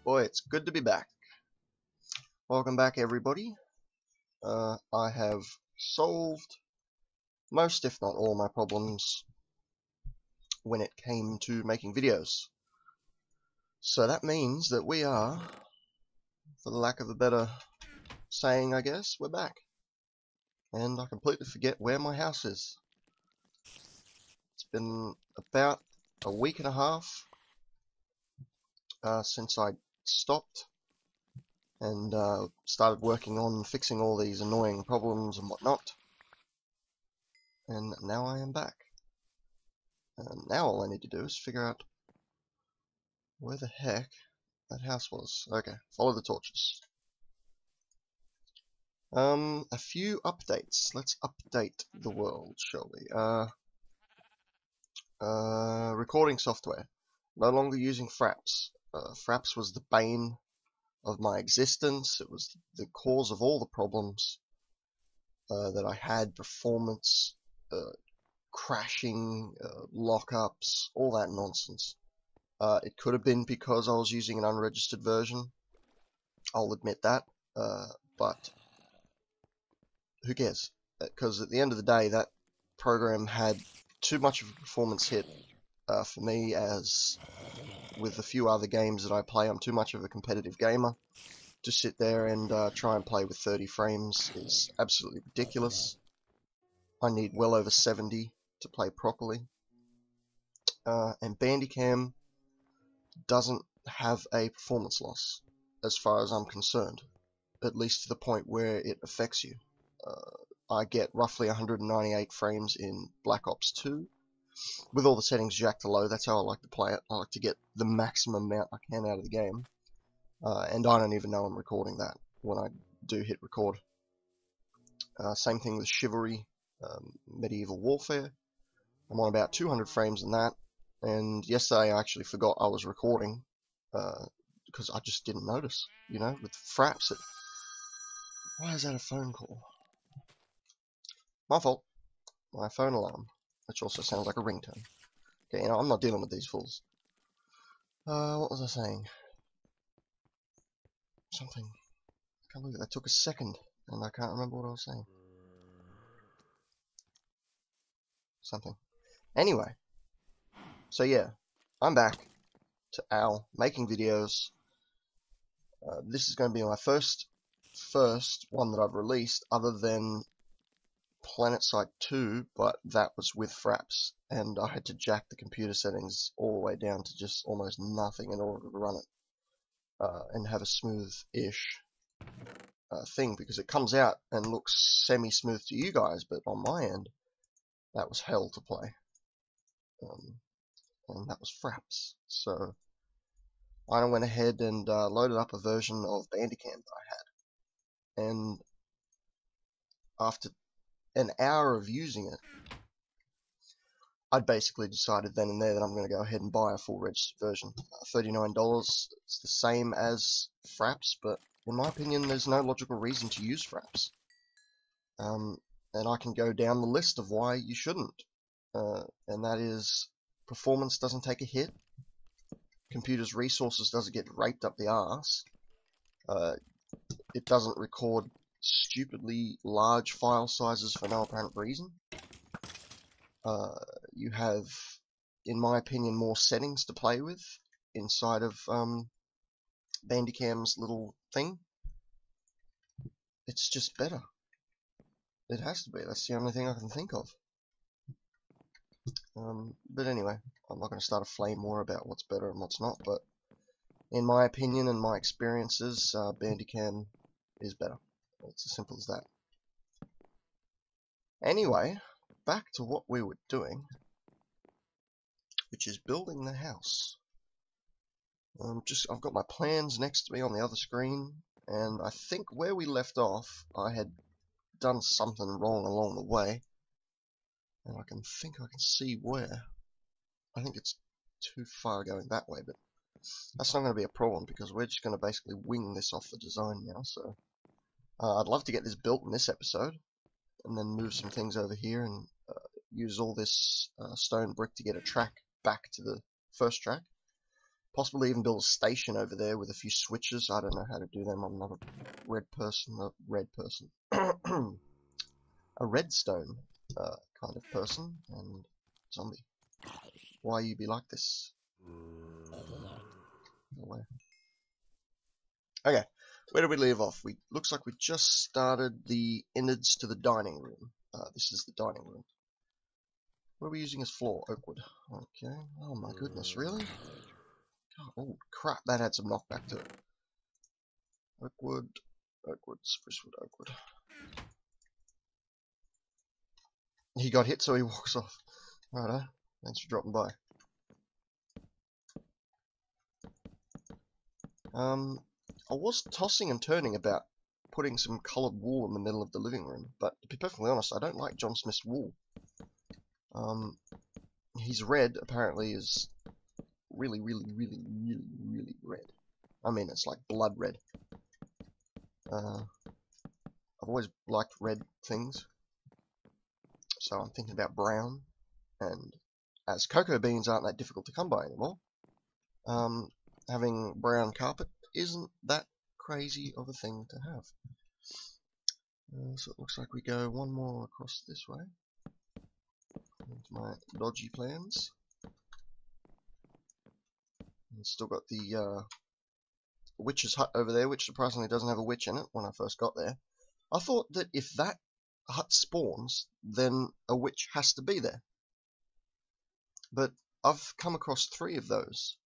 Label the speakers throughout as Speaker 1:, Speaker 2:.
Speaker 1: Boy, it's good to be back. Welcome back, everybody. I have solved most, if not all, my problems when it came to making videos. So that means that we are, for the lack of a better saying, I guess, we're back. And I completely forget where my house is. It's been about a week and a half since I stopped and started working on fixing all these annoying problems and whatnot. And now I am back. And now all I need to do is figure out where the heck that house was. Okay, follow the torches. A few updates. Let's update the world, shall we? Recording software. No longer using Fraps. Fraps was the bane of my existence. It was the cause of all the problems that I had. Performance, crashing, lockups, all that nonsense. It could have been because I was using an unregistered version. I'll admit that. But who cares? Because at the end of the day, that program had too much of a performance hit for me, as with a few other games that I play. I'm too much of a competitive gamer to sit there and try and play with 30 frames. Is absolutely ridiculous. I need well over 70 to play properly. And Bandicam doesn't have a performance loss, as far as I'm concerned, at least to the point where it affects you. I get roughly 198 frames in Black Ops 2, with all the settings jacked to low. That's how I like to play it. I like to get the maximum amount I can out of the game, and I don't even know I'm recording that when I do hit record. Same thing with Chivalry, Medieval Warfare. I'm on about 200 frames in that, and yesterday I actually forgot I was recording, because I just didn't notice, you know, with Fraps. Why is that a phone call? My fault. My phone alarm, which also sounds like a ringtone. Okay, you know, I'm not dealing with these fools. What was I saying? Something. I can't believe it. That took a second, and I can't remember what I was saying. Something. Anyway. So yeah, I'm back to Al, making videos. This is going to be my first one that I've released, other than Planet Site 2, but that was with Fraps, and I had to jack the computer settings all the way down to just almost nothing in order to run it and have a smooth-ish thing, because it comes out and looks semi-smooth to you guys, but on my end, that was hell to play. And that was Fraps. So I went ahead and loaded up a version of Bandicam that I had, and after an hour of using it, I'd basically decided then and there that I'm going to go ahead and buy a full registered version. $39. It's the same as Fraps, but in my opinion, there's no logical reason to use Fraps. And I can go down the list of why you shouldn't. And that is, performance doesn't take a hit. Computer's resources doesn't get raped up the arse. It doesn't record stupidly large file sizes for no apparent reason. You have, in my opinion, more settings to play with inside of Bandicam's little thing. It's just better. It has to be. That's the only thing I can think of. But anyway, I'm not going to start a flame war about what's better and what's not, but in my opinion and my experiences, Bandicam is better. It's as simple as that. Anyway, back to what we were doing, which is building the house. I've got my plans next to me on the other screen, and I think where we left off, I had done something wrong along the way, and I can see where. I think it's too far going that way, but that's not going to be a problem, because we're just going to basically wing this off the design now. So I'd love to get this built in this episode, and then move some things over here and use all this stone brick to get a track back to the first track. Possibly even build a station over there with a few switches. I don't know how to do them. I'm not a red person. A redstone kind of person. And zombie. Why you be like this? No way. Okay, where did we leave off? Looks like we just started the innards to the dining room. This is the dining room. What are we using as floor? Oak wood. Okay. Oh my goodness, really? Oh crap, that had some knockback to it. Oak wood, spruce wood, oak wood. He got hit, so he walks off. Righto, thanks for dropping by. I was tossing and turning about putting some coloured wool in the middle of the living room, but to be perfectly honest, I don't like John Smith's wool. His red apparently is really red. I mean, it's like blood red. I've always liked red things, so I'm thinking about brown, and as cocoa beans aren't that difficult to come by anymore, having brown carpet isn't that crazy of a thing to have. So it looks like we go one more across this way. Into my dodgy plans. And still got the witch's hut over there, which surprisingly doesn't have a witch in it when I first got there. I thought that if that hut spawns, then a witch has to be there. But I've come across 3 of those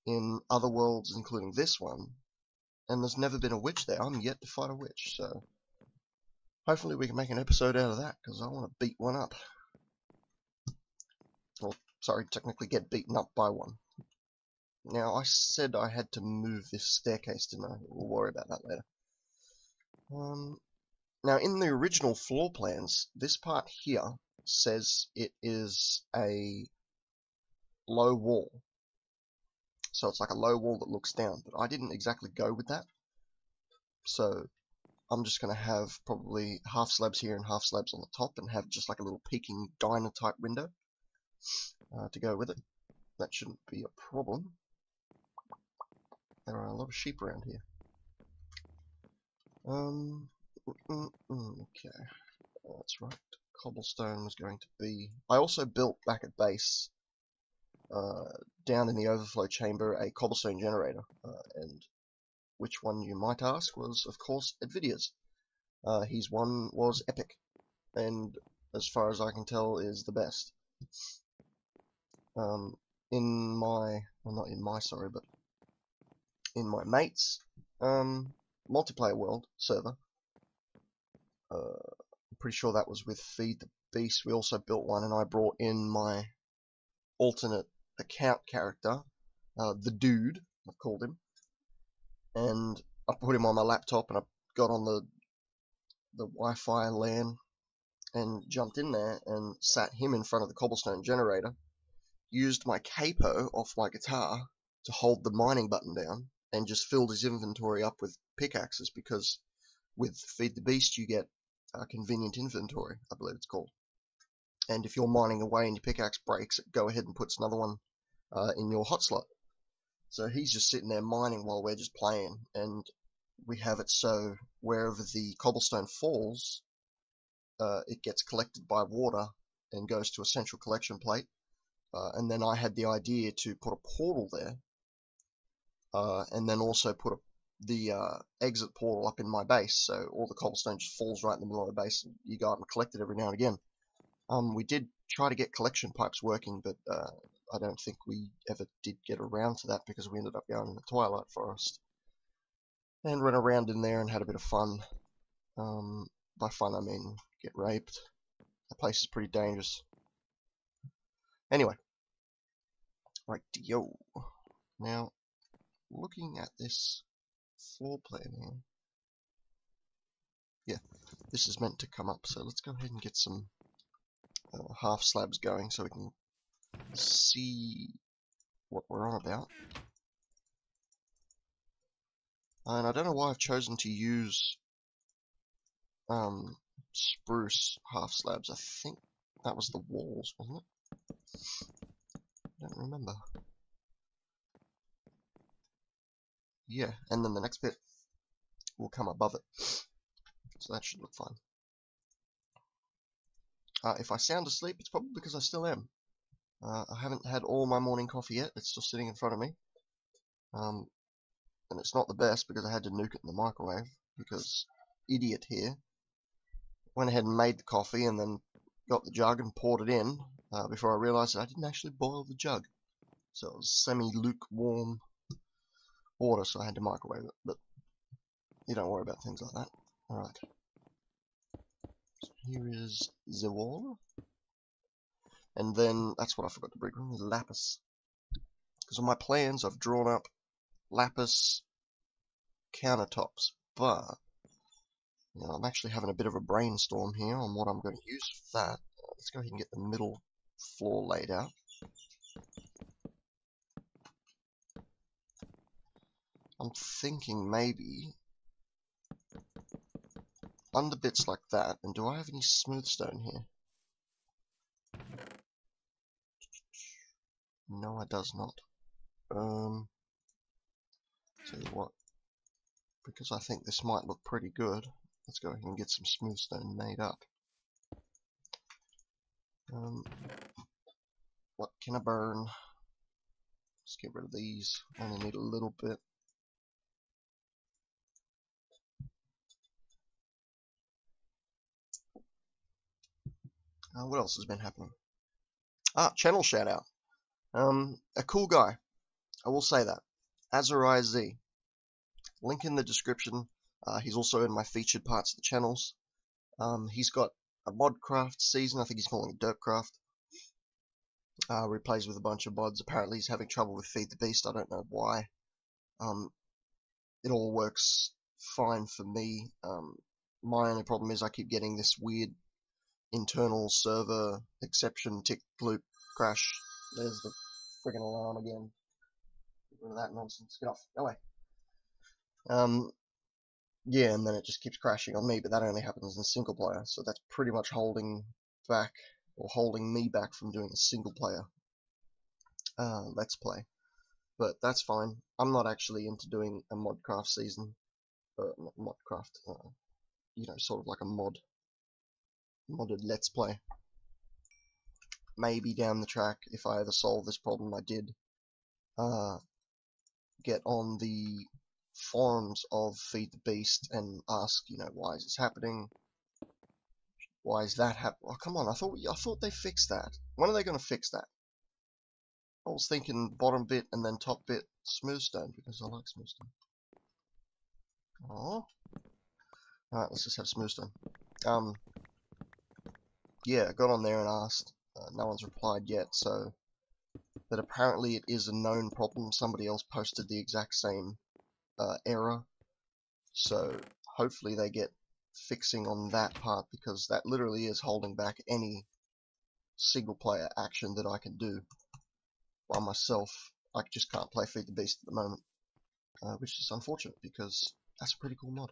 Speaker 1: in other worlds, including this one, and there's never been a witch there. I'm yet to fight a witch, so hopefully we can make an episode out of that, because I want to beat one up. Well, sorry, technically get beaten up by one. Now, I said I had to move this staircase, didn't I? We'll worry about that later. Now, in the original floor plans, this part here says it is a low wall. So it's like a low wall that looks down, but I didn't exactly go with that. So I'm just going to have probably half slabs here and half slabs on the top, and have just like a little peeking diner type window to go with it. That shouldn't be a problem. There are a lot of sheep around here. Okay, that's right. Cobblestone was going to be... I also built back at base, down in the overflow chamber, a cobblestone generator, and which one, you might ask, was of course Nvidia's. His one was epic, and as far as I can tell is the best. In my, well, not in my, sorry, but in my mate's multiplayer world server, I'm pretty sure that was with Feed the Beast. We also built one, and I brought in my alternate account character, the Dude, I've called him, and I put him on my laptop, and I got on the Wi-Fi LAN and jumped in there and sat him in front of the cobblestone generator, used my capo off my guitar to hold the mining button down, and just filled his inventory up with pickaxes, because with Feed the Beast you get convenient inventory, I believe it's called. And if you're mining away and your pickaxe breaks, it go ahead and puts another one in your hot slot. So he's just sitting there mining while we're just playing, and we have it so wherever the cobblestone falls, it gets collected by water and goes to a central collection plate. And then I had the idea to put a portal there, and then also put the exit portal up in my base, so all the cobblestone just falls right in the middle of the base, and you go out and collect it every now and again. We did try to get collection pipes working, but I don't think we ever did get around to that, because we ended up going in the Twilight Forest and ran around in there and had a bit of fun. By fun I mean get raped. The place is pretty dangerous. Anyway, right, yo. Now, looking at this floor plan here, yeah, this is meant to come up, so let's go ahead and get some half slabs going so we can see what we're on about. And I don't know why I've chosen to use spruce half slabs. I think that was the walls, wasn't it? I don't remember. yeah, and then the next bit will come above it. So that should look fine. If I sound asleep, it's probably because I still am. I haven't had all my morning coffee yet. It's still sitting in front of me. And it's not the best because I had to nuke it in the microwave because idiot here went ahead and made the coffee and then got the jug and poured it in before I realized that I didn't actually boil the jug. So it was semi-lukewarm water, so I had to microwave it. But you don't worry about things like that. Alright. So here is the wall. And then, that's what I forgot to bring, lapis. Because on my plans, I've drawn up lapis countertops, but you know, I'm actually having a bit of a brainstorm here on what I'm going to use for that. Let's go ahead and get the middle floor laid out. I'm thinking maybe under bits like that, and do I have any smooth stone here? No, it does not. Tell you what, because I think this might look pretty good, let's go ahead and get some smooth stone made up. What can I burn? Let's get rid of these. I only need a little bit. What else has been happening? Channel shout out. A cool guy. I will say that. azaraiahzee. Link in the description. He's also in my featured parts of the channels. He's got a modcraft season. I think he's calling it Dirtcraft. Where he plays with a bunch of mods. Apparently he's having trouble with Feed the Beast. I don't know why. It all works fine for me. My only problem is I keep getting this weird internal server exception tick loop crash. There's the friggin' alarm again. Get rid of that nonsense. Get off. Go away. Yeah, and then it just keeps crashing on me, but that only happens in single player, so that's pretty much holding back, or holding me back from doing a single player let's play. But that's fine. I'm not actually into doing a modcraft season. Not modcraft, you know, sort of like a modded let's play. Maybe down the track, if I ever solve this problem, I did get on the forums of Feed the Beast and ask, you know, why is this happening? Why is that happening? Oh, come on! I thought they fixed that. When are they going to fix that? I was thinking bottom bit and then top bit smooth stone because I like smooth stone. Oh, alright, let's just have smooth stone. Yeah, I got on there and asked. No one's replied yet, so that apparently it is a known problem. Somebody else posted the exact same error, so hopefully they get fixing on that part, because that literally is holding back any single player action that I can do by myself. I just can't play Feed the Beast at the moment, which is unfortunate because that's a pretty cool mod.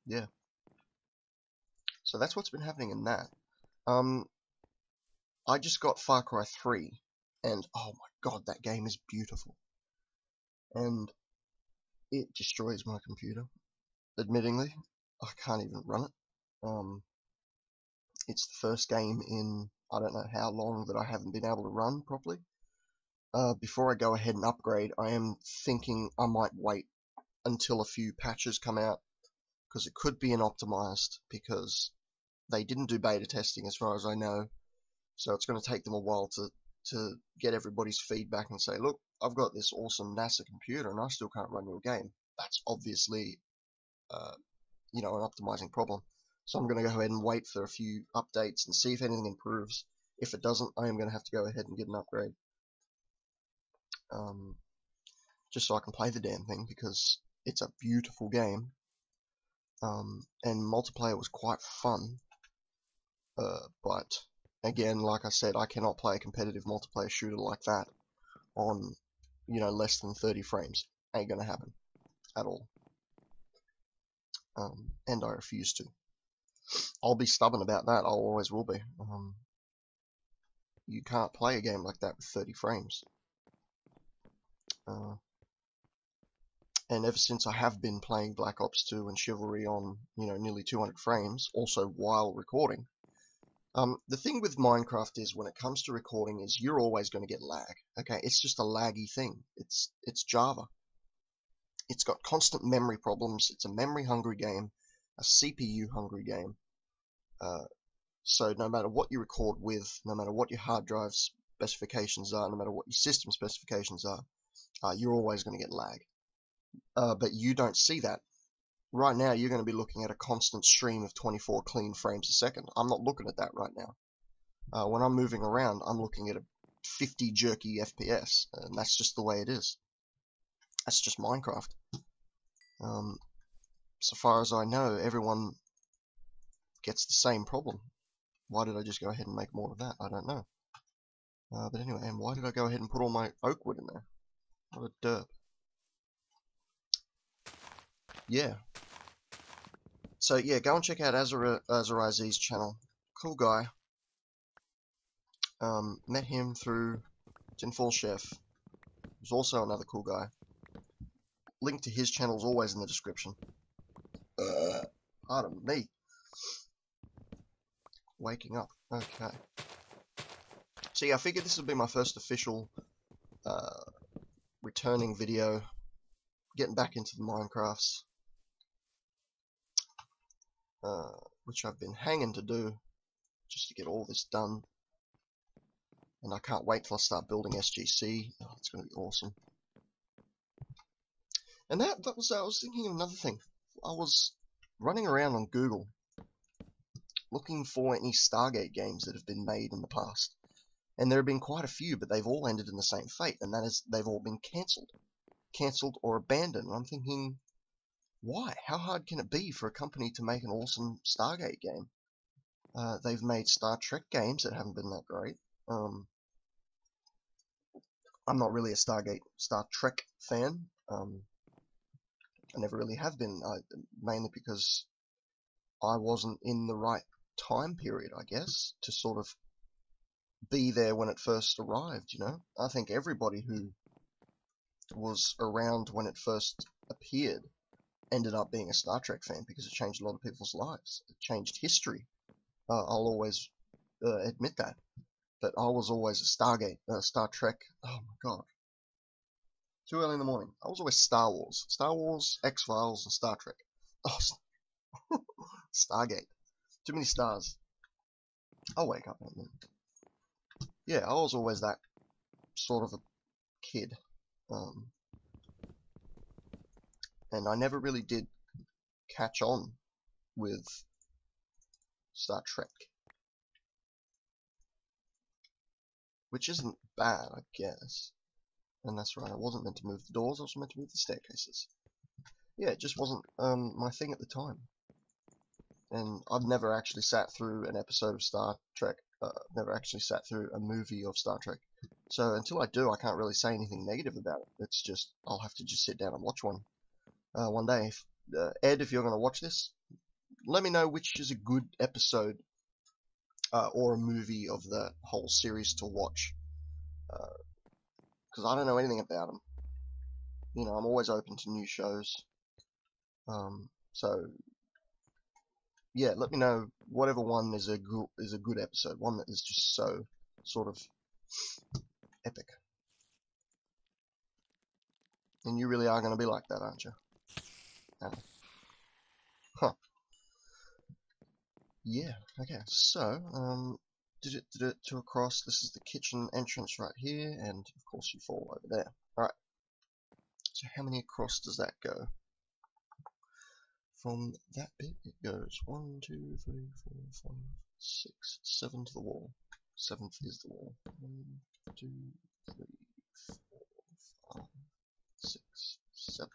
Speaker 1: Yeah. So that's what's been happening in that. I just got Far Cry 3, and oh my god, that game is beautiful. And it destroys my computer. Admittingly, I can't even run it. It's the first game in I don't know how long that I haven't been able to run properly. Before I go ahead and upgrade, I am thinking I might wait until a few patches come out, because it could be inoptimized, because they didn't do beta testing as far as I know, so it's going to take them a while to get everybody's feedback and say, look, I've got this awesome NASA computer and I still can't run your game. That's obviously you know, an optimizing problem. So I'm going to go ahead and wait for a few updates and see if anything improves. If it doesn't, I am going to have to go ahead and get an upgrade. Just so I can play the damn thing, because it's a beautiful game. And multiplayer was quite fun. But again, like I said, I cannot play a competitive multiplayer shooter like that on, you know, less than 30 frames. Ain't gonna happen at all. And I refuse to. I'll be stubborn about that. I always will be. You can't play a game like that with 30 frames. And ever since I have been playing Black Ops 2 and Chivalry on, nearly 200 frames, also while recording, the thing with Minecraft is when it comes to recording is you're always going to get lag. Okay, it's just a laggy thing. It's Java. It's got constant memory problems. It's a memory-hungry game, a CPU-hungry game. So no matter what you record with, no matter what your hard drive specifications are, no matter what your system specifications are, you're always going to get lag. But you don't see that. Right now, you're going to be looking at a constant stream of 24 clean frames a second. I'm not looking at that right now. When I'm moving around, I'm looking at a 50 jerky FPS, and that's just the way it is. That's just Minecraft. So far as I know, everyone gets the same problem. Why did I just go ahead and make more of that? I don't know. But anyway, and why did I go ahead and put all my oak wood in there? What a derp. Yeah. So yeah, go and check out azaraiahzee's channel. Cool guy. Met him through TinFoilChef. Who's also another cool guy. Link to his channel is always in the description. Pardon me. Waking up. Okay. So yeah, I figured this would be my first official returning video. Getting back into the Minecrafts. Which I've been hanging to do just to get all this done, and I can't wait till I start building SGC. Oh, it's going to be awesome. And I was thinking of another thing. I was running around on Google looking for any Stargate games that have been made in the past, and there have been quite a few, but they've all ended in the same fate, and that is they've all been cancelled or abandoned. And I'm thinking, why? How hard can it be for a company to make an awesome Stargate game? They've made Star Trek games that haven't been that great. I'm not really a Star Trek fan. I never really have been, mainly because I wasn't in the right time period, I guess, to sort of be there when it first arrived, I think everybody who was around when it first appeared ended up being a Star Trek fan because it changed a lot of people's lives. It changed history. I'll always admit that. But I was always a Star Trek. Oh my god. Too early in the morning. I was always Star Wars. Star Wars, X-Files, and Star Trek. Oh, Stargate. Too many stars. I'll wake up in a minute. Yeah, I was always that sort of a kid. And I never really did catch on with Star Trek. Which isn't bad, I guess. And that's right, I wasn't meant to move the doors, I was meant to move the staircases. Yeah, it just wasn't my thing at the time. And I've never actually sat through an episode of Star Trek. Never actually sat through a movie of Star Trek. So until I do, I can't really say anything negative about it. It's just, I'll have to just sit down and watch one day. Ed, if you're going to watch this, let me know which is a good episode or a movie of the whole series to watch. Because I don't know anything about them. I'm always open to new shows. So yeah, let me know whatever one is a good episode, one that is just so sort of epic. And you really are going to be like that, aren't you? Huh. Yeah. Okay. So did it to across. This is the kitchen entrance right here, and of course you fall over there. All right. So how many across does that go? From that bit, it goes 1, 2, 3, 4, 5, 6, 7 to the wall. 7th is the wall. 1, 2, 3, 4, 5, 6, 7.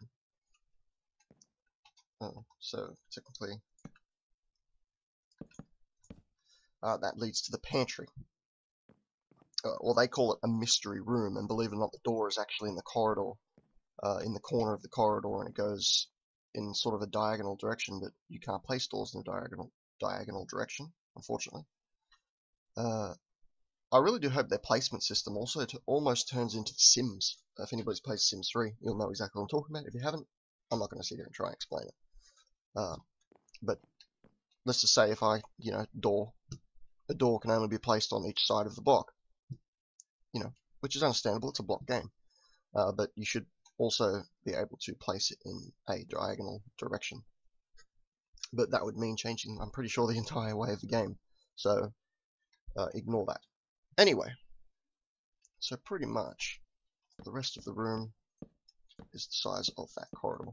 Speaker 1: Oh, so technically, that leads to the pantry. Or they call it a mystery room, and believe it or not, the door is actually in the corridor, in the corner of the corridor, and it goes in sort of a diagonal direction, but you can't place doors in a diagonal direction, unfortunately. I I really do hope their placement system also almost turns into The Sims. If anybody's played Sims 3, you'll know exactly what I'm talking about. If you haven't, I'm not going to sit here and try and explain it. But let's just say if I, a door can only be placed on each side of the block, which is understandable. It's a block game. But you should also be able to place it in a diagonal direction. But that would mean changing, I'm pretty sure, the entire way of the game. So ignore that. Anyway, so pretty much the rest of the room is the size of that corridor.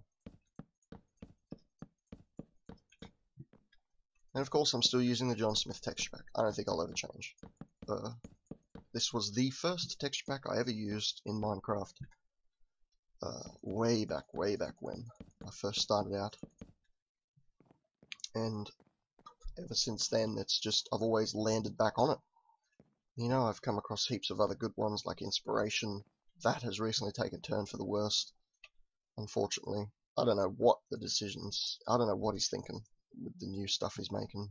Speaker 1: And of course I'm still using the John Smith texture pack. I don't think I'll ever change. This was the first texture pack I ever used in Minecraft. Way back when I first started out. And ever since then, I've always landed back on it. I've come across heaps of other good ones, like Inspiration. That has recently taken a turn for the worst, unfortunately. I don't know what he's thinking with the new stuff he's making,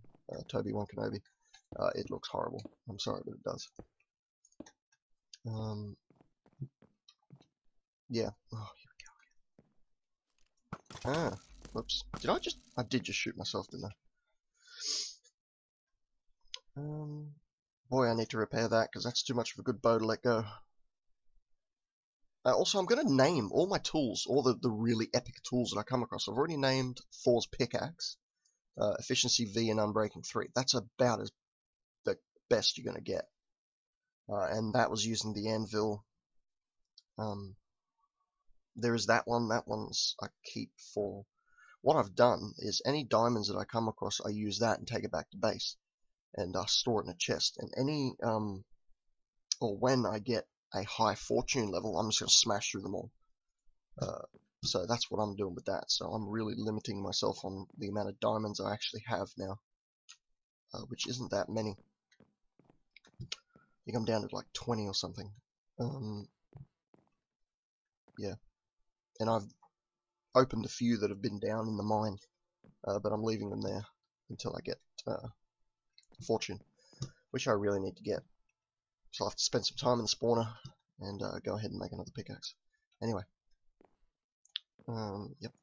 Speaker 1: Toby Kenobi. It looks horrible. I'm sorry, but it does. Yeah. Oh, here we go. Whoops. I did just shoot myself, didn't I? Boy, I need to repair that, because that's too much of a good bow to let go. Also, I'm going to name all my tools, all the really epic tools that I come across. I've already named Thor's pickaxe, Efficiency V, and Unbreaking 3. That's about the best you're going to get. And that was using the anvil. There is that one. That one's I keep for... What I've done is any diamonds that I come across, I use that and take it back to base. And store it in a chest. And or when I get a high fortune level, I'm just going to smash through them all. So that's what I'm doing with that. So I'm really limiting myself on the amount of diamonds I actually have now. Which isn't that many. I think I'm down to like 20 or something. Yeah. And I've opened a few that have been down in the mine. But I'm leaving them there until I get fortune, which I really need to get. So I'll have to spend some time in the spawner and go ahead and make another pickaxe. Anyway. Yep.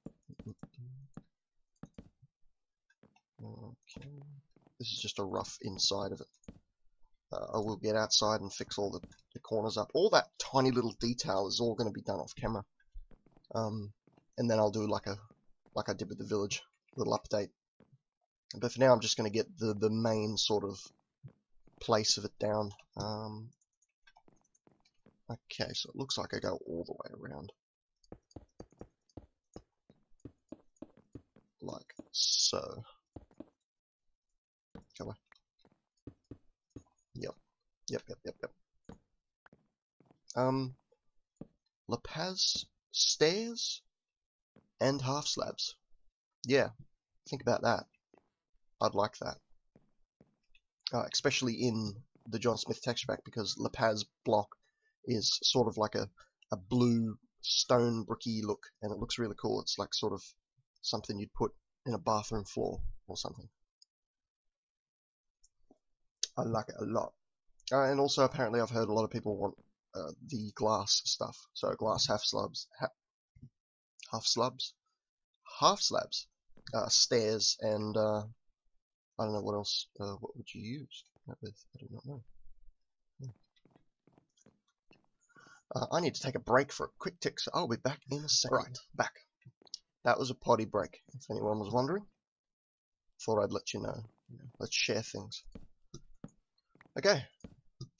Speaker 1: Okay. This is just a rough inside of it. I will get outside and fix all the corners up. All that tiny little detail is all going to be done off camera. And then I'll do like I did with the village, little update. But for now, I'm just going to get the main sort of place of it down. Okay, so it looks like I go all the way around. Like so. Come on. Yep. La Paz stairs and half slabs. Yeah, think about that. I'd like that. Especially in the John Smith texture pack, because La Paz block is sort of like a blue stone bricky look, and it looks really cool. It's like sort of something you'd put in a bathroom floor or something. I like it a lot. And also, apparently, I've heard a lot of people want the glass stuff. So glass half slabs, stairs, and I don't know what else. What would you use that with? I do not know. I need to take a break for a quick tick, so I'll be back in a second. Right, back. That was a potty break, if anyone was wondering. Thought I'd let you know. Let's share things. Okay,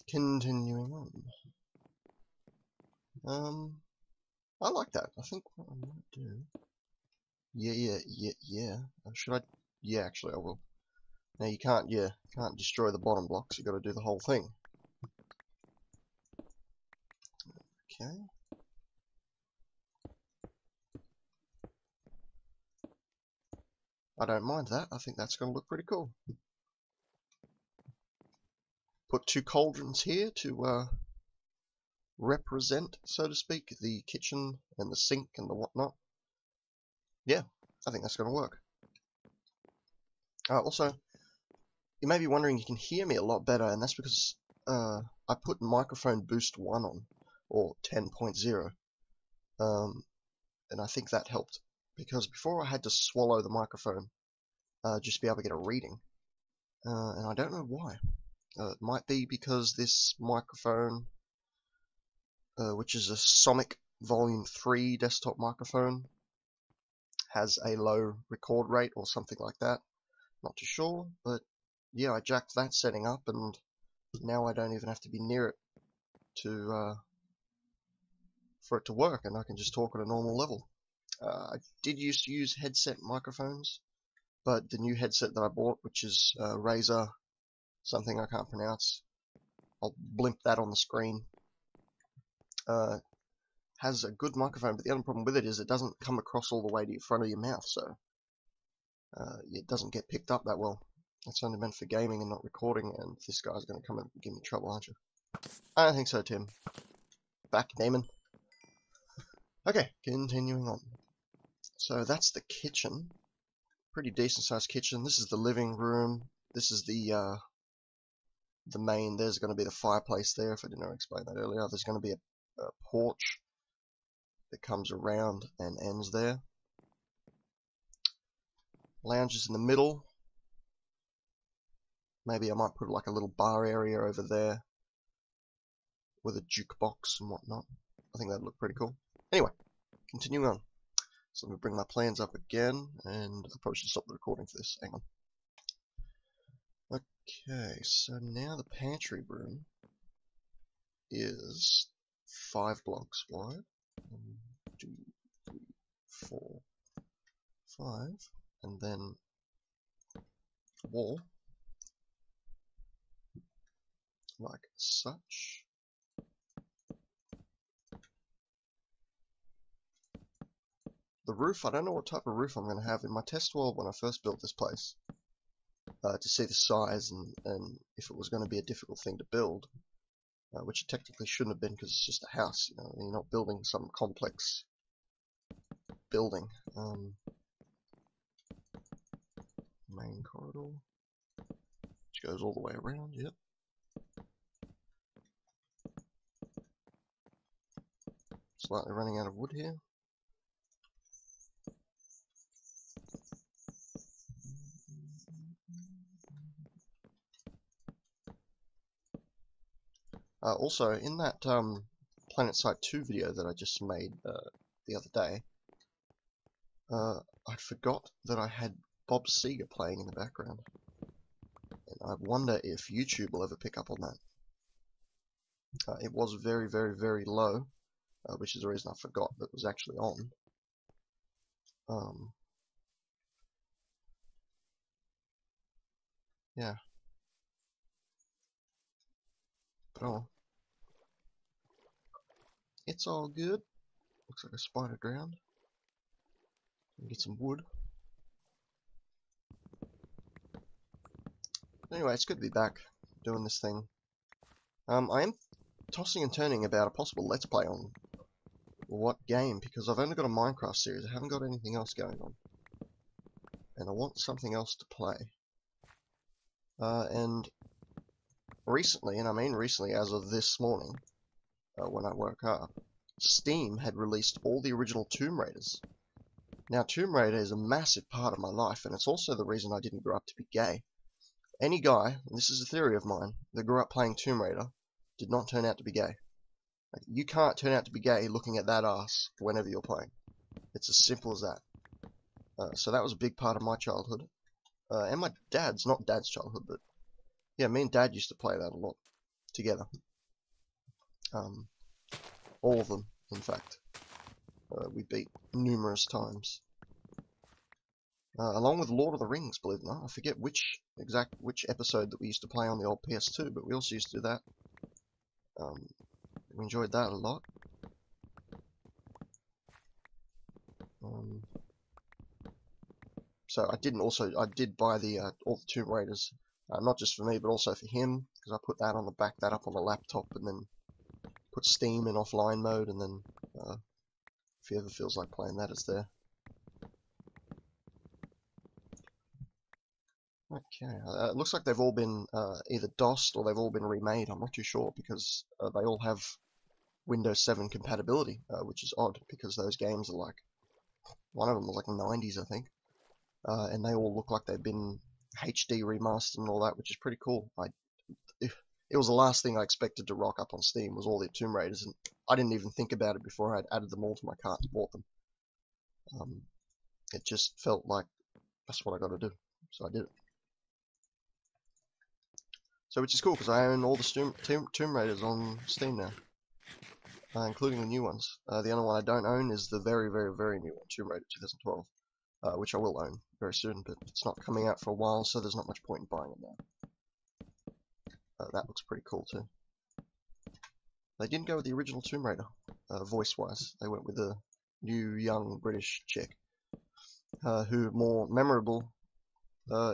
Speaker 1: continuing on. I like that. I think what I might do. Yeah. Should I? Yeah, actually, I will. Now you can't destroy the bottom blocks. You got to do the whole thing. Okay. I don't mind that. I think that's going to look pretty cool. Put two cauldrons here to represent, so to speak, the kitchen and the sink and the whatnot. Yeah, I think that's going to work. Also, you may be wondering, you can hear me a lot better, and that's because I put microphone boost 1 on, or 10.0, and I think that helped, because before I had to swallow the microphone just to be able to get a reading, and I don't know why. It might be because this microphone, which is a Sonic Volume 3 desktop microphone, has a low record rate or something like that. Not too sure, but yeah, I jacked that setting up, and now I don't even have to be near it for it to work, and I can just talk at a normal level. I did used to use headset microphones, but the new headset that I bought, which is Razer something I can't pronounce, I'll blimp that on the screen, has a good microphone, but the only problem with it is it doesn't come across all the way to the front of your mouth, so it doesn't get picked up that well. It's only meant for gaming and not recording, and this guy's going to come and give me trouble, aren't you? I don't think so, Tim. Back, Damon. Okay, continuing on. So that's the kitchen. Pretty decent sized kitchen. This is the living room. This is the main. There's going to be the fireplace there, if I didn't explain that earlier. There's going to be a porch that comes around and ends there. Lounge is in the middle. Maybe I might put like a little bar area over there with a jukebox and whatnot. I think that'd look pretty cool. Anyway, continuing on. So I'm going to bring my plans up again, and I probably should stop the recording for this. Hang on. Okay, so now the pantry room is 5 blocks wide. 1, 2, 3, 4, 5, and then a wall like such. The roof, I don't know what type of roof I'm going to have. In my test world when I first built this place, to see the size and if it was going to be a difficult thing to build, which it technically shouldn't have been because it's just a house, you know, you're not building some complex building. Main corridor, which goes all the way around, yep. Slightly running out of wood here. Also, in that Planet Site 2 video that I just made the other day, I forgot that I had Bob Seger playing in the background. And I wonder if YouTube will ever pick up on that. It was very, very, very low, which is the reason I forgot that it was actually on. Yeah. But oh, it's all good. Looks like a spider drowned. Get some wood. Anyway, it's good to be back doing this thing. I am tossing and turning about a possible Let's Play on what game, because I've only got a Minecraft series. I haven't got anything else going on. And I want something else to play. And recently, and I mean recently as of this morning, when I woke up, Steam had released all the original Tomb Raiders. Now, Tomb Raider is a massive part of my life, and it's also the reason I didn't grow up to be gay. Any guy, and this is a theory of mine, that grew up playing Tomb Raider did not turn out to be gay. Like, you can't turn out to be gay looking at that ass whenever you're playing. It's as simple as that. So that was a big part of my childhood. And my dad's, not dad's childhood, but yeah, me and Dad used to play that a lot together. All of them, in fact. We beat numerous times. Along with Lord of the Rings, believe it or not. I forget which episode that we used to play on the old PS2, but we also used to do that. We enjoyed that a lot. So I did buy all the Tomb Raiders, not just for me, but also for him, because I put that on back that up on the laptop, and then put Steam in offline mode, and then if he ever feels like playing that, it's there. Okay, it looks like they've all been either DOSed or they've all been remade. I'm not too sure because they all have Windows 7 compatibility, which is odd because those games are like, one of them was like 90s, I think, and they all look like they've been HD remastered and all that, which is pretty cool. It was the last thing I expected to rock up on Steam was all the Tomb Raiders, and I didn't even think about it before I'd added them all to my cart and bought them. It just felt like that's what I got to do, so I did it. So which is cool because I own all the Tomb Raiders on Steam now, including the new ones. The only one I don't own is the very, very, very new one, Tomb Raider 2012, which I will own very soon, but it's not coming out for a while, so there's not much point in buying it now. That looks pretty cool too. They didn't go with the original Tomb Raider, voice-wise. They went with the new, young British chick, who, more memorable,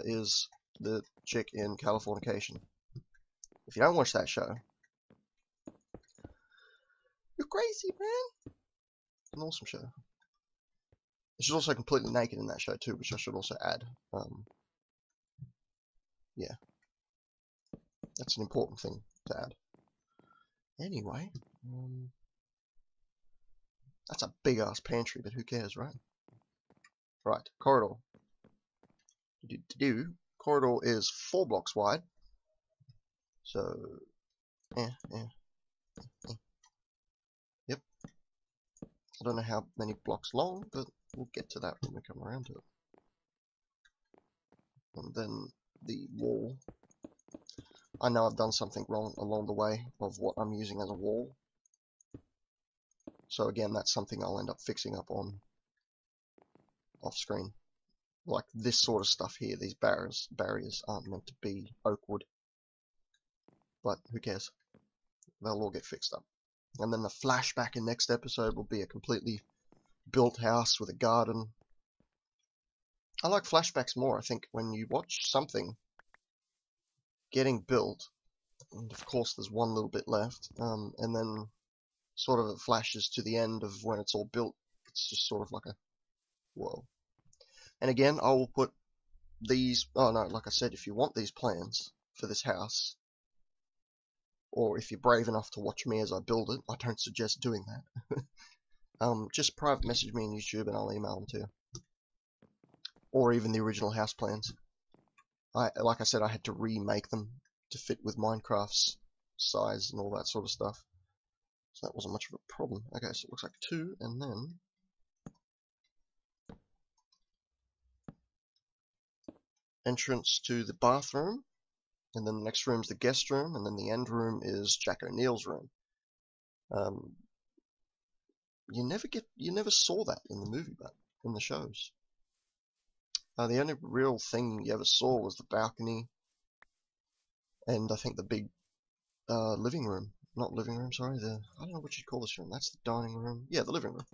Speaker 1: is the chick in Californication. If you don't watch that show, you're crazy, man! An awesome show. She's also completely naked in that show too, which I should also add. Yeah. That's an important thing to add. Anyway, that's a big-ass pantry, but who cares, right? Right, corridor. Corridor is 4 blocks wide. So, Yep. I don't know how many blocks long, but we'll get to that when we come around to it. And then the wall. I know I've done something wrong along the way of what I'm using as a wall. So again, that's something I'll end up fixing up on off screen. Like this sort of stuff here, these barriers aren't meant to be oak wood. But who cares? They'll all get fixed up. And then the flashback in next episode will be a completely built house with a garden. I like flashbacks more, I think, when you watch something getting built, and of course there's one little bit left, and then sort of it flashes to the end of when it's all built. It's just sort of like a, whoa. And again, I will put these, oh no, like I said, if you want these plans for this house, or if you're brave enough to watch me as I build it, I don't suggest doing that. Just private message me on YouTube and I'll email them to you. Or even the original house plans. Like I said, I had to remake them to fit with Minecraft's size and all that sort of stuff. So that wasn't much of a problem. Okay, so it looks like 2, and then entrance to the bathroom, and then the next room is the guest room, and then the end room is Jack O'Neill's room. You never saw that in the movie, but in the shows. The only real thing you ever saw was the balcony, and I think the big living room. Not living room, sorry. I don't know what you'd call this room. That's the dining room. Yeah, the living room.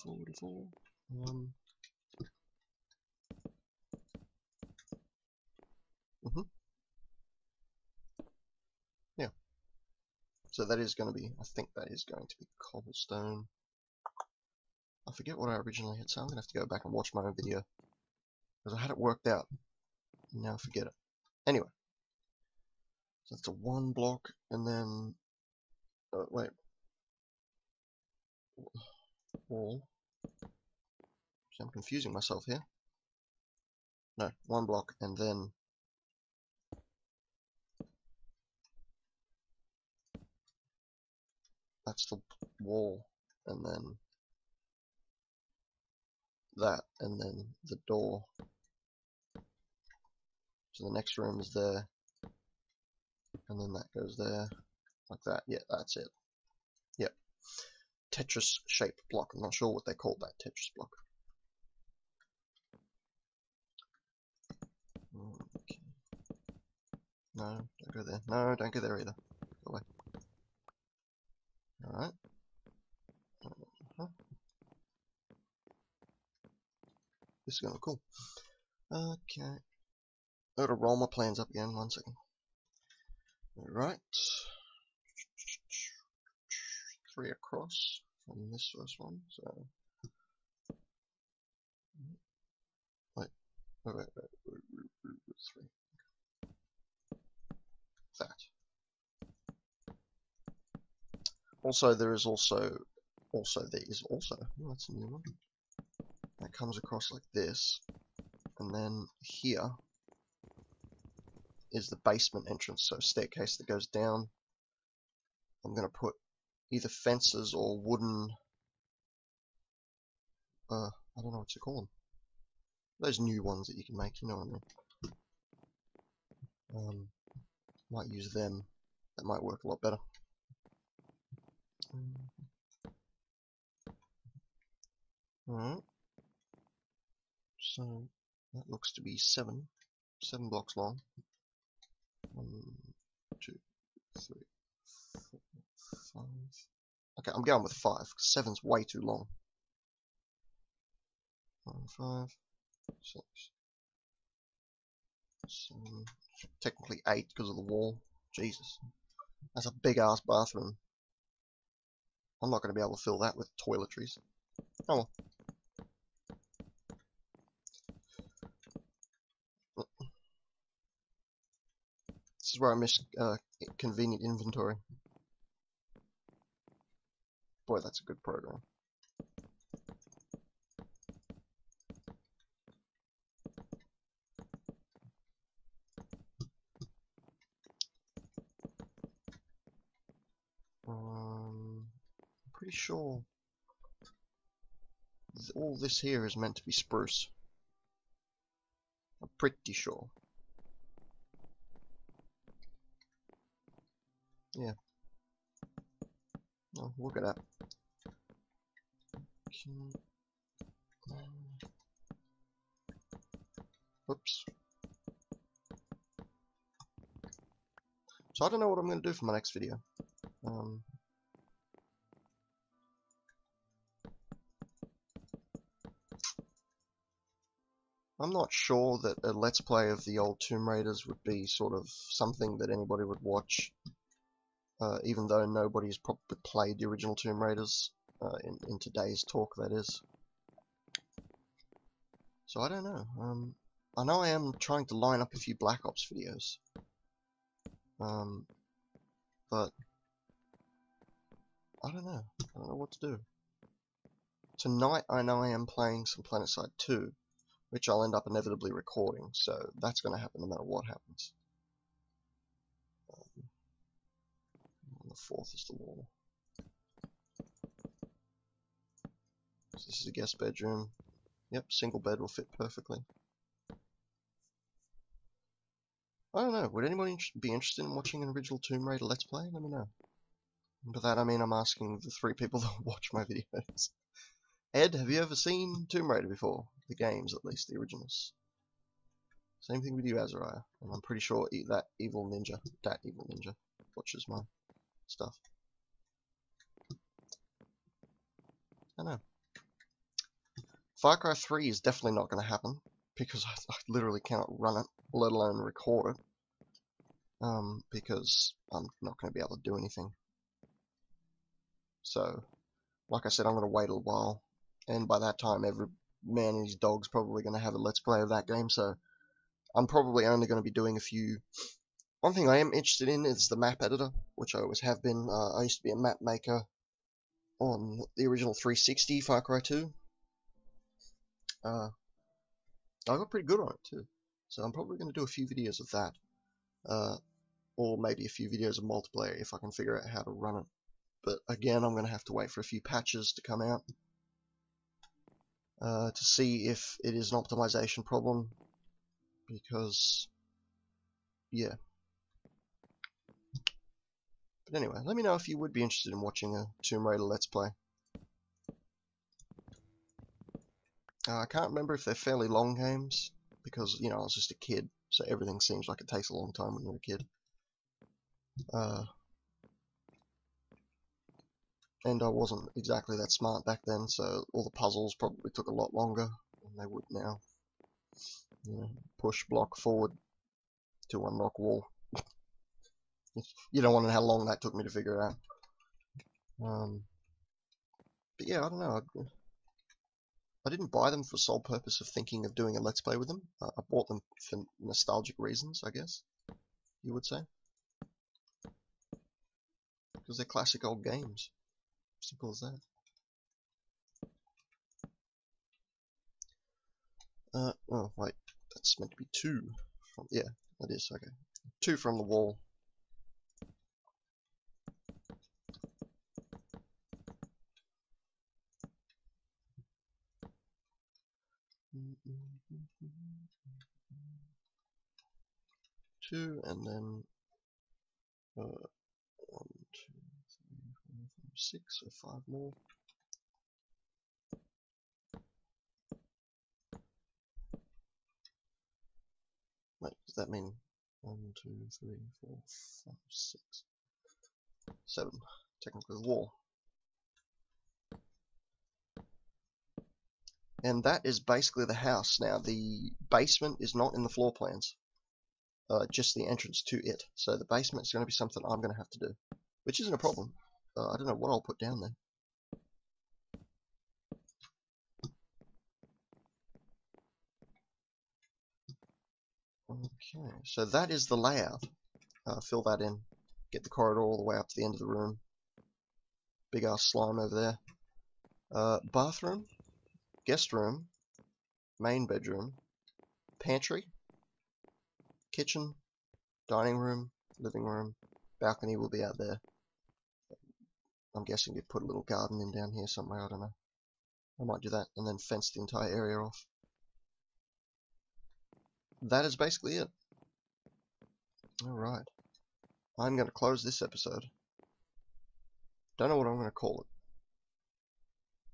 Speaker 1: 44. Yeah. So that is going to be, I think that is going to be cobblestone. I forget what I originally had, so I'm going to have to go back and watch my own video. Because I had it worked out. Now I forget it. Anyway. So that's a 1 block, and then... wait. Wall. So I'm confusing myself here. No, 1 block, and then... That's the wall, and then... that, and then the door. So the next room is there, and then that goes there, like that. Yeah, that's it. Yep. Tetris-shaped block. I'm not sure what they called that Tetris block. Okay. No, don't go there. No, don't go there either. Go away. Alright. This is gonna look cool. Okay. I gotta roll my plans up again, 1 second. Alright. 3 across from this first one, so Wait, three. That. Also, there is also there is also. Oh, that's a new one. That comes across like this, and then here is the basement entrance, so staircase that goes down. I'm going to put either fences or wooden, I don't know what you call them. Those new ones that you can make, you know what I mean. Might use them. That might work a lot better. Alright. So that looks to be 7 blocks long. 1, 2, 3, 4, 5. Okay, I'm going with 5 because 7's way too long. 5, 6, 7. Technically 8 because of the wall. Jesus, that's a big ass bathroom. I'm not going to be able to fill that with toiletries. Oh well. This is where I miss convenient inventory. Boy, that's a good program. I'm pretty sure all this here is meant to be spruce. I'm pretty sure. Yeah. Oh, look at that. Oops. So I don't know what I'm going to do for my next video. I'm not sure that a Let's Play of the old Tomb Raiders would be sort of something that anybody would watch, even though nobody's probably played the original Tomb Raiders, in today's talk, that is. So I don't know. I know I am trying to line up a few Black Ops videos, but I don't know. I don't know what to do. Tonight I know I am playing some PlanetSide 2, which I'll end up inevitably recording, so that's going to happen no matter what happens. And the 4th is the wall. So this is a guest bedroom. Yep, single bed will fit perfectly. I don't know, would anybody be interested in watching an original Tomb Raider Let's Play? Let me know. And by that I mean I'm asking the 3 people that watch my videos. Ed, have you ever seen Tomb Raider before? The games, at least, the originals. Same thing with you, Azariah. And I'm pretty sure that evil ninja watches my stuff. I know. Far Cry 3 is definitely not going to happen, because I literally cannot run it, let alone record it. Because I'm not going to be able to do anything. So, like I said, I'm going to wait a while, and by that time every man and his dog's probably going to have a Let's Play of that game, so I'm probably only going to be doing a few. One thing I am interested in is the map editor, which I always have been. I used to be a map maker on the original 360 Far Cry 2. I got pretty good on it too, so I'm probably going to do a few videos of that, or maybe a few videos of multiplayer if I can figure out how to run it. But again, I'm going to have to wait for a few patches to come out to see if it is an optimization problem, because yeah. But anyway, let me know if you would be interested in watching a Tomb Raider Let's Play. I can't remember if they're fairly long games, because, you know, I was just a kid, so everything seems like it takes a long time when you're a kid. And I wasn't exactly that smart back then, so all the puzzles probably took a lot longer than they would now. You know, push, block, forward to unlock wall. You don't want to know how long that took me to figure it out. But yeah, I don't know. I didn't buy them for the sole purpose of thinking of doing a Let's Play with them. I bought them for nostalgic reasons, I guess, you would say. Because they're classic old games. Simple as that. Oh, wait. That's meant to be 2. Yeah, that is, okay. 2 from the wall. Two, and then 1, 2, 3, 4, 5, 6, so 5 more. Wait, does that mean 1, 2, 3, 4, 5, 6, 7? Technically the wall. And that is basically the house now. The basement is not in the floor plans. Just the entrance to it. So the basement is going to be something I'm going to have to do. Which isn't a problem. I don't know what I'll put down there. Okay, so that is the layout. Fill that in. Get the corridor all the way up to the end of the room. Big ass slime over there. Bathroom. Guest room. Main bedroom. Pantry. Kitchen. Dining room. Living room. Balcony will be out there. I'm guessing you'd put a little garden in down here somewhere, I don't know. I might do that and then fence the entire area off. That is basically it. Alright. I'm going to close this episode. Don't know what I'm going to call it.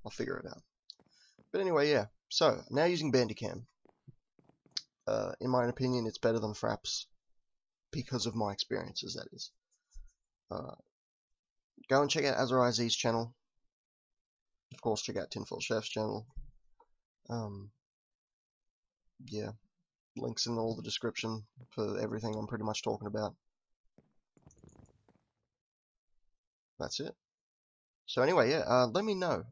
Speaker 1: I'll figure it out. But anyway, yeah. So, now using Bandicam. In my opinion, it's better than Fraps. Because of my experiences, that is. Go and check out azaraiahzee's channel. Of course, check out TinFoilChef's channel. Yeah. Links in all the description for everything I'm pretty much talking about. That's it. So anyway, yeah, let me know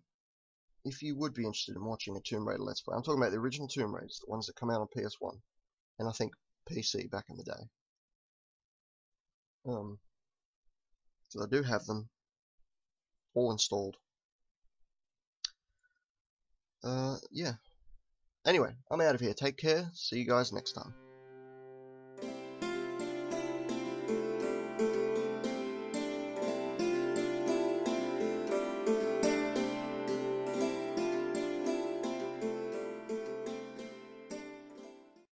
Speaker 1: if you would be interested in watching a Tomb Raider Let's Play. I'm talking about the original Tomb Raiders, the ones that come out on PS1, and I think PC back in the day. So I do have them all installed. Yeah. Anyway, I'm out of here. Take care. See you guys next time.